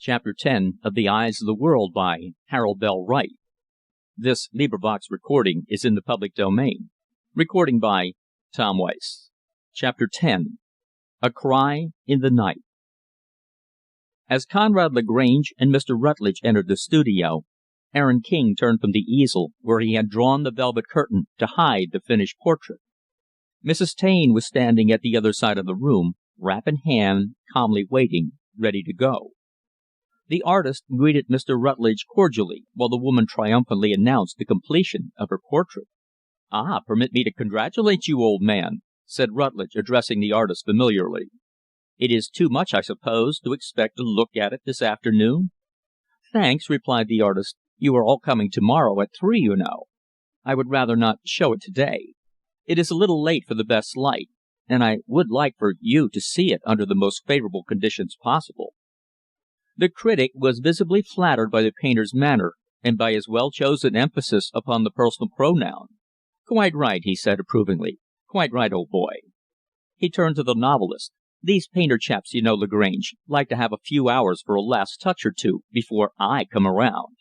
Chapter 10 of The Eyes of the World by Harold Bell Wright. This recording is in the public domain. Recording by Tom Weiss. Chapter 10. A Cry in the Night. As Conrad Lagrange and Mr. Rutlidge entered the studio, Aaron King turned from the easel where he had drawn the velvet curtain to hide the finished portrait. Mrs. Taine was standing at the other side of the room, wrap in hand, calmly waiting, ready to go. The artist greeted Mr. Rutlidge cordially, while the woman triumphantly announced the completion of her portrait. "Ah, permit me to congratulate you, old man," said Rutlidge, addressing the artist familiarly. "It is too much, I suppose, to expect to look at it this afternoon?" "Thanks," replied the artist. "You are all coming to-morrow at 3, you know. I would rather not show it to-day. It is a little late for the best light, and I would like for you to see it under the most favorable conditions possible." The critic was visibly flattered by the painter's manner and by his well-chosen emphasis upon the personal pronoun. "Quite right," he said approvingly. "Quite right, old boy." He turned to the novelist. "These painter chaps, you know, Lagrange, like to have a few hours for a last touch or two before I come around."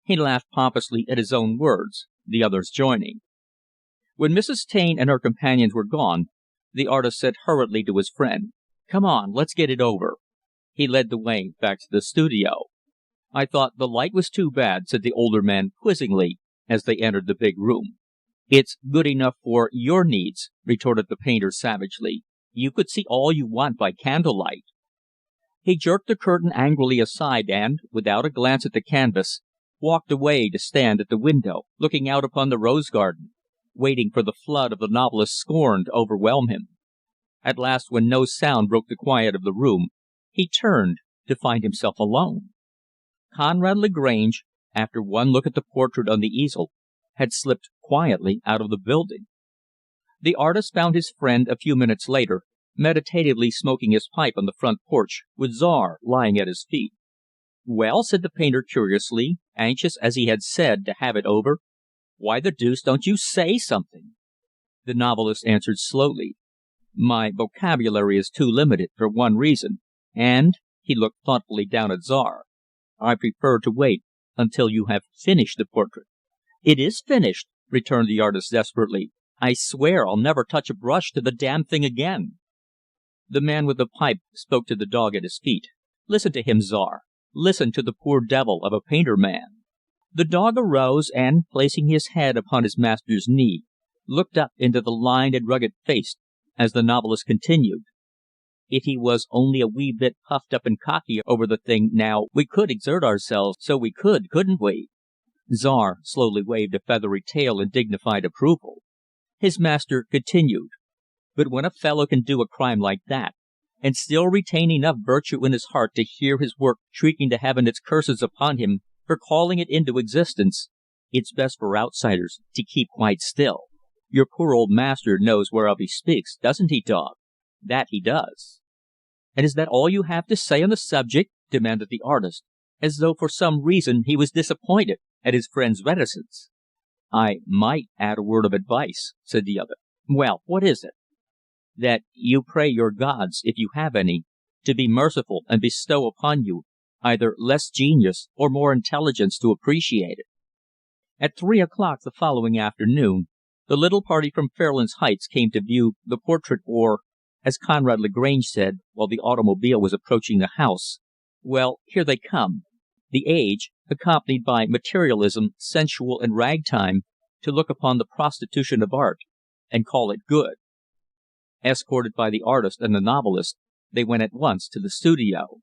He laughed pompously at his own words, the others joining. When Mrs. Taine and her companions were gone, the artist said hurriedly to his friend, "Come on, let's get it over." He led the way back to the studio. "I thought the light was too bad," said the older man quizzingly, as they entered the big room. "It's good enough for your needs," retorted the painter savagely. "You could see all you want by candlelight." He jerked the curtain angrily aside and, without a glance at the canvas, walked away to stand at the window, looking out upon the rose garden, waiting for the flood of the novelist's scorn to overwhelm him. At last, when no sound broke the quiet of the room, he turned to find himself alone. Conrad Lagrange, after one look at the portrait on the easel, had slipped quietly out of the building. The artist found his friend, a few minutes later, meditatively smoking his pipe on the front porch, with Czar lying at his feet. "Well?" said the painter curiously, anxious, as he had said, to have it over. "Why the deuce don't you say something?" The novelist answered slowly, "My vocabulary is too limited, for one reason. And," he looked thoughtfully down at Czar, "I prefer to wait until you have finished the portrait." "It is finished," returned the artist desperately. "I swear I'll never touch a brush to the damned thing again." The man with the pipe spoke to the dog at his feet. "Listen to him, Czar. Listen to the poor devil of a painter man." The dog arose and, placing his head upon his master's knee, looked up into the lined and rugged face as the novelist continued. "If he was only a wee bit puffed up and cocky over the thing, now, we could exert ourselves, so we could, couldn't we?" Czar slowly waved a feathery tail in dignified approval. His master continued, "But when a fellow can do a crime like that, and still retain enough virtue in his heart to hear his work shrieking to heaven its curses upon him for calling it into existence, it's best for outsiders to keep quite still. Your poor old master knows whereof he speaks, doesn't he, dog? That he does." "And is that all you have to say on the subject?" demanded the artist, as though for some reason he was disappointed at his friend's reticence. "I might add a word of advice," said the other. "Well, what is it?" "That you pray your gods, if you have any, to be merciful and bestow upon you either less genius or more intelligence to appreciate it." At 3:00 the following afternoon, the little party from Fairlands Heights came to view the portrait or, as Conrad Lagrange said, while the automobile was approaching the house, "Well, here they come. The age, accompanied by materialism, sensual and ragtime, to look upon the prostitution of art and call it good." Escorted by the artist and the novelist, they went at once to the studio.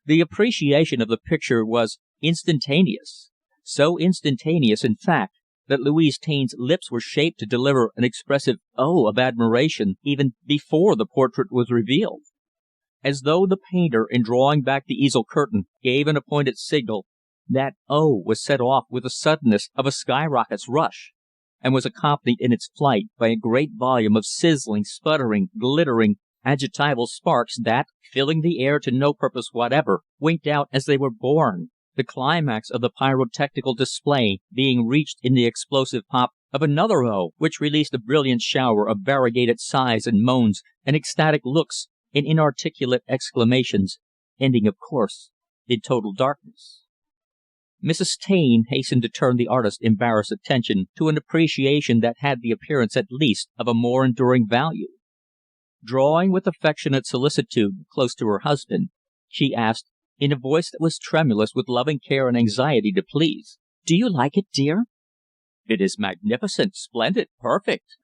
The appreciation of the picture was instantaneous. So instantaneous, in fact, that Louise Taine's lips were shaped to deliver an expressive "oh" of admiration even before the portrait was revealed. As though the painter, in drawing back the easel curtain, gave an appointed signal, that "oh" was set off with the suddenness of a skyrocket's rush, and was accompanied in its flight by a great volume of sizzling, sputtering, glittering, adjectival sparks that, filling the air to no purpose whatever, winked out as they were born, the climax of the pyrotechnical display being reached in the explosive pop of another "oh," which released a brilliant shower of variegated sighs and moans and ecstatic looks and inarticulate exclamations, ending, of course, in total darkness. Mrs. Taine hastened to turn the artist's embarrassed attention to an appreciation that had the appearance at least of a more enduring value. Drawing with affectionate solicitude close to her husband, she asked, in a voice that was tremulous with loving care and anxiety to please, "Do you like it, dear?" "It is magnificent, splendid, perfect."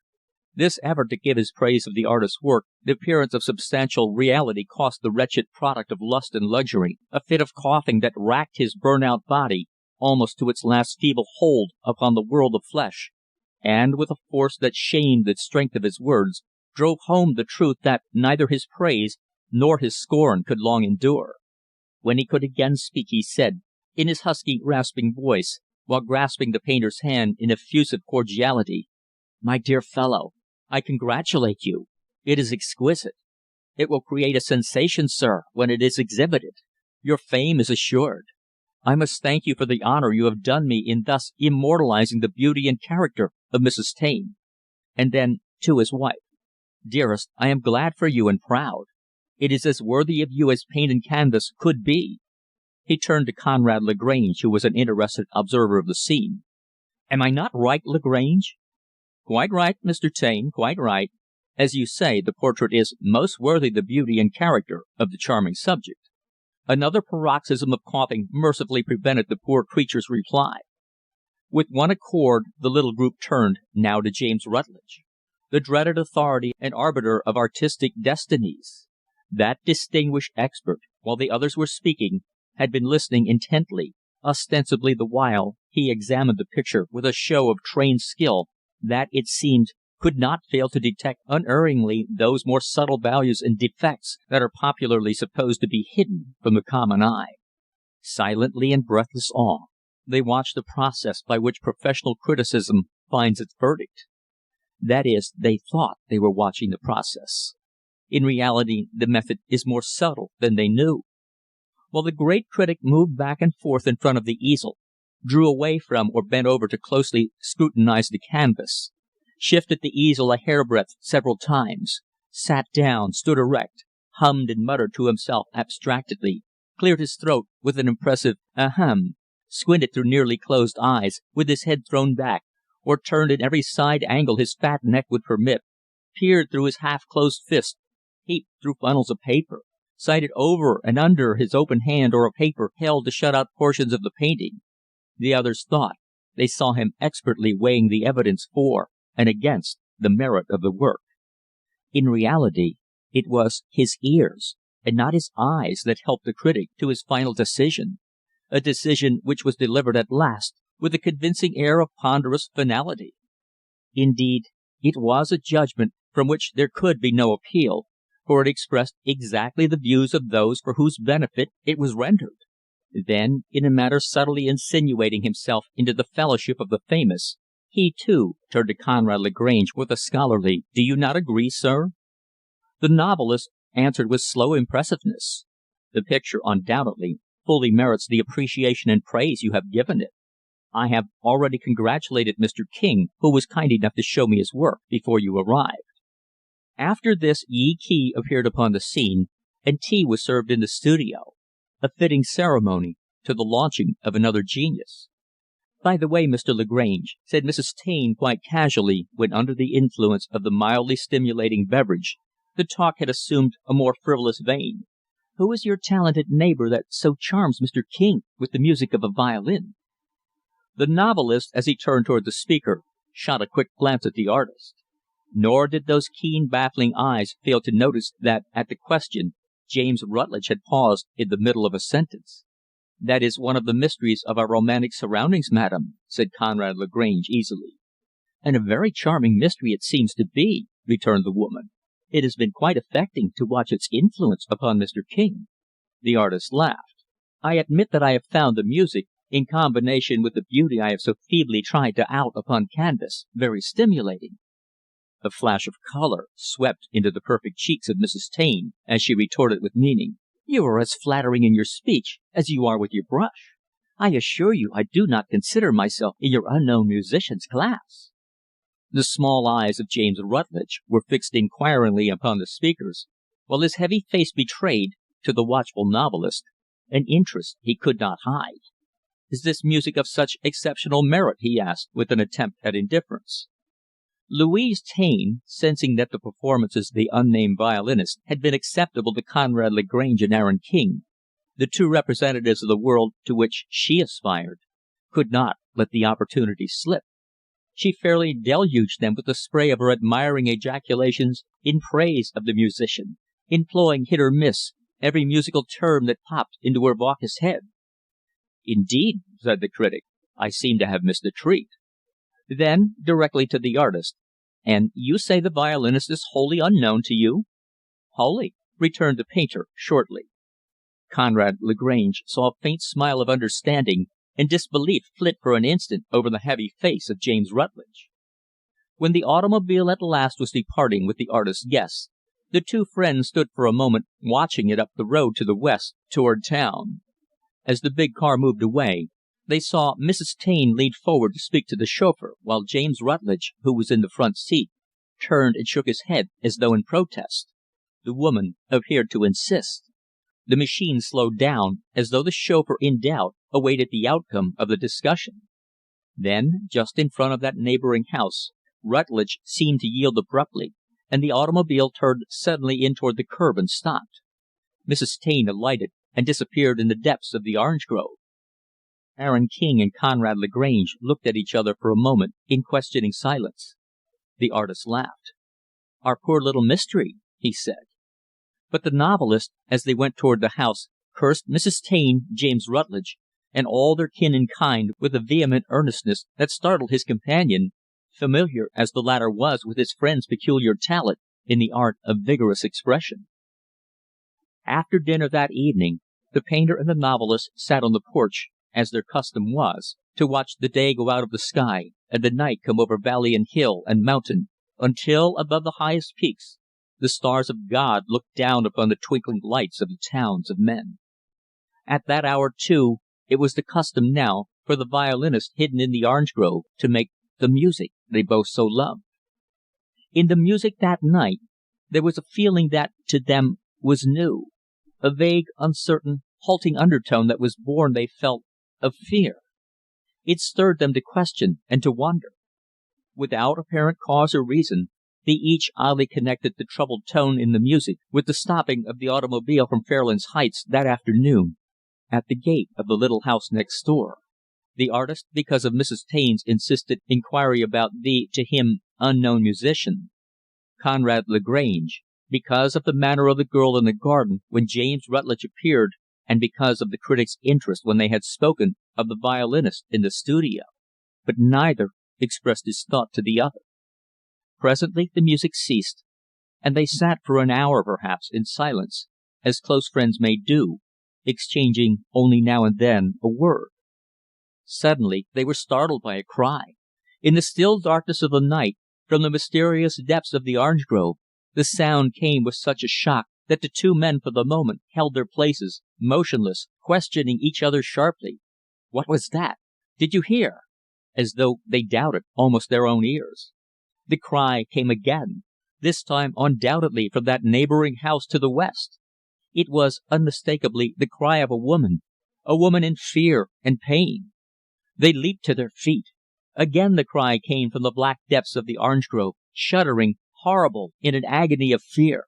This effort to give his praise of the artist's work the appearance of substantial reality cost the wretched product of lust and luxury a fit of coughing that racked his burnt out body almost to its last feeble hold upon the world of flesh, and, with a force that shamed the strength of his words, drove home the truth that neither his praise nor his scorn could long endure. When he could again speak, he said, in his husky, rasping voice, while grasping the painter's hand in effusive cordiality, "My dear fellow, I congratulate you. It is exquisite. It will create a sensation, sir, when it is exhibited. Your fame is assured. I must thank you for the honor you have done me in thus immortalizing the beauty and character of Mrs. Taine." And then, to his wife, "Dearest, I am glad for you and proud. It is as worthy of you as paint and canvas could be." He turned to Conrad Lagrange, who was an interested observer of the scene. "Am I not right, Lagrange?" "Quite right, Mr. Taine, quite right. As you say, the portrait is most worthy the beauty and character of the charming subject." Another paroxysm of coughing mercifully prevented the poor creature's reply. With one accord, the little group turned, now to James Rutlidge, the dreaded authority and arbiter of artistic destinies. That distinguished expert, while the others were speaking, had been listening intently, ostensibly the while he examined the picture with a show of trained skill that, it seemed, could not fail to detect unerringly those more subtle values and defects that are popularly supposed to be hidden from the common eye. Silently, in breathless awe, they watched the process by which professional criticism finds its verdict. That is, they thought they were watching the process. In reality, the method is more subtle than they knew. While the great critic moved back and forth in front of the easel, drew away from or bent over to closely scrutinize the canvas, shifted the easel a hairbreadth several times, sat down, stood erect, hummed and muttered to himself abstractedly, cleared his throat with an impressive "ahem," squinted through nearly closed eyes, with his head thrown back, or turned in every side angle his fat neck would permit, peered through his half-closed fist, peeped through funnels of paper, sighted over and under his open hand or a paper held to shut out portions of the painting. The others thought they saw him expertly weighing the evidence for and against the merit of the work. In reality, it was his ears, and not his eyes, that helped the critic to his final decision, a decision which was delivered at last with a convincing air of ponderous finality. Indeed, it was a judgment from which there could be no appeal, for it expressed exactly the views of those for whose benefit it was rendered. Then, in a manner subtly insinuating himself into the fellowship of the famous, he, too, turned to Conrad Lagrange with a scholarly, "Do you not agree, sir?" The novelist answered with slow impressiveness, "The picture, undoubtedly, fully merits the appreciation and praise you have given it. I have already congratulated Mr. King, who was kind enough to show me his work before you arrived." After this, Yee Kee appeared upon the scene, and tea was served in the studio, a fitting ceremony to the launching of another genius. "By the way, Mr. Lagrange," said Mrs. Taine, quite casually, when, under the influence of the mildly stimulating beverage, the talk had assumed a more frivolous vein, "who is your talented neighbor that so charms Mr. King with the music of a violin?" The novelist, as he turned toward the speaker, shot a quick glance at the artist. Nor did those keen, baffling eyes fail to notice that, at the question, James Rutlidge had paused in the middle of a sentence. "That is one of the mysteries of our romantic surroundings, madam," said Conrad Lagrange, easily. "And a very charming mystery it seems to be," returned the woman. "It has been quite affecting to watch its influence upon Mr. King." The artist laughed. "I admit that I have found the music, in combination with the beauty I have so feebly tried to out upon canvas, very stimulating." A flash of color swept into the perfect cheeks of Mrs. Taine, as she retorted with meaning, "You are as flattering in your speech as you are with your brush. I assure you I do not consider myself in your unknown musician's class." The small eyes of James Rutlidge were fixed inquiringly upon the speakers, while his heavy face betrayed, to the watchful novelist, an interest he could not hide. "Is this music of such exceptional merit?" he asked, with an attempt at indifference. Louise Taine, sensing that the performances of the unnamed violinist had been acceptable to Conrad Lagrange and Aaron King, the two representatives of the world to which she aspired, could not let the opportunity slip. She fairly deluged them with the spray of her admiring ejaculations in praise of the musician, employing, hit or miss, every musical term that popped into her vacuous head. "Indeed," said the critic, "I seem to have missed a treat." Then, directly to the artist, "And you say the violinist is wholly unknown to you?" "Wholly," returned the painter, shortly. Conrad Lagrange saw a faint smile of understanding and disbelief flit for an instant over the heavy face of James Rutlidge. When the automobile at last was departing with the artist's guests, the two friends stood for a moment watching it up the road to the west, toward town. As the big car moved away, they saw Mrs. Taine lean forward to speak to the chauffeur, while James Rutlidge, who was in the front seat, turned and shook his head as though in protest. The woman appeared to insist. The machine slowed down, as though the chauffeur, in doubt, awaited the outcome of the discussion. Then, just in front of that neighboring house, Rutlidge seemed to yield abruptly, and the automobile turned suddenly in toward the curb and stopped. Mrs. Taine alighted and disappeared in the depths of the orange grove. Aaron King and Conrad Lagrange looked at each other for a moment in questioning silence. The artist laughed. "Our poor little mystery," he said. But the novelist, as they went toward the house, cursed Mrs. Taine, James Rutlidge, and all their kin and kind with a vehement earnestness that startled his companion, familiar as the latter was with his friend's peculiar talent in the art of vigorous expression. After dinner that evening, the painter and the novelist sat on the porch, as their custom was, to watch the day go out of the sky and the night come over valley and hill and mountain, until, above the highest peaks, the stars of God looked down upon the twinkling lights of the towns of men. At that hour, too, it was the custom now for the violinist hidden in the orange grove to make the music they both so loved. In the music that night, there was a feeling that, to them, was new, a vague, uncertain, halting undertone that was born, they felt, of fear. It stirred them to question and to wonder. Without apparent cause or reason, they each oddly connected the troubled tone in the music with the stopping of the automobile from Fairlands Heights that afternoon, at the gate of the little house next door. The artist, because of Mrs. Taine's insistent inquiry about the, to him, unknown musician. Conrad Lagrange, because of the manner of the girl in the garden when James Rutlidge appeared, and because of the critic's interest when they had spoken of the violinist in the studio. But neither expressed his thought to the other. Presently, the music ceased, and they sat for an hour, perhaps, in silence, as close friends may do, exchanging, only now and then, a word. Suddenly, they were startled by a cry. In the still darkness of the night, from the mysterious depths of the orange grove, the sound came with such a shock that the two men, for the moment, held their places, motionless, questioning each other sharply. "What was that? Did you hear?" as though they doubted almost their own ears. The cry came again, this time undoubtedly from that neighboring house to the west. It was unmistakably the cry of a woman in fear and pain. They leaped to their feet. Again the cry came from the black depths of the orange grove, shuddering, horrible, in an agony of fear.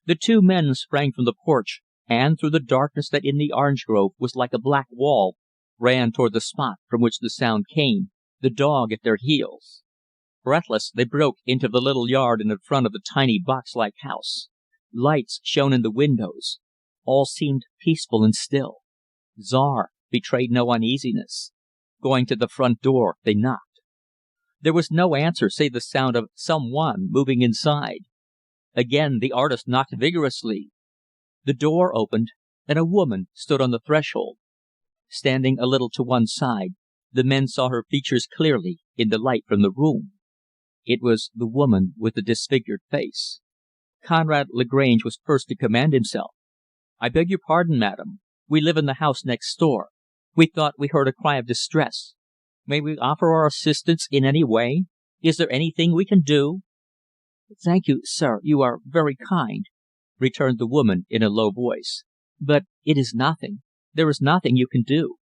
The two men sprang from the porch, and, through the darkness that in the orange grove was like a black wall, ran toward the spot from which the sound came, the dog at their heels. Breathless, they broke into the little yard in front of the tiny box-like house. Lights shone in the windows. All seemed peaceful and still. Czar betrayed no uneasiness. Going to the front door, they knocked. There was no answer save the sound of some one moving inside. Again the artist knocked vigorously. The door opened, and a woman stood on the threshold. Standing a little to one side, the men saw her features clearly in the light from the room. It was the woman with the disfigured face. Conrad Lagrange was first to command himself. "I beg your pardon, madam. We live in the house next door. We thought we heard a cry of distress. May we offer our assistance in any way? Is there anything we can do?" "Thank you, sir, you are very kind," returned the woman in a low voice. "But it is nothing. There is nothing you can do."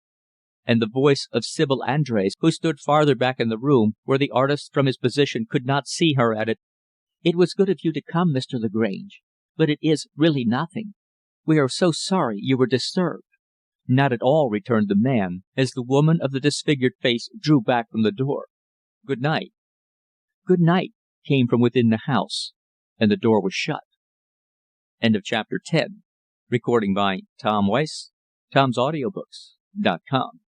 And the voice of Sibyl Andrés, who stood farther back in the room, where the artist from his position could not see her, added, "It was good of you to come, Mr. Lagrange, but it is really nothing. We are so sorry you were disturbed." "Not at all," returned the man, as the woman of the disfigured face drew back from the door. "Good night." "Good night," came from within the house, and the door was shut. Chapter 11. Tom Weiss, Tom'sAudiobooks.com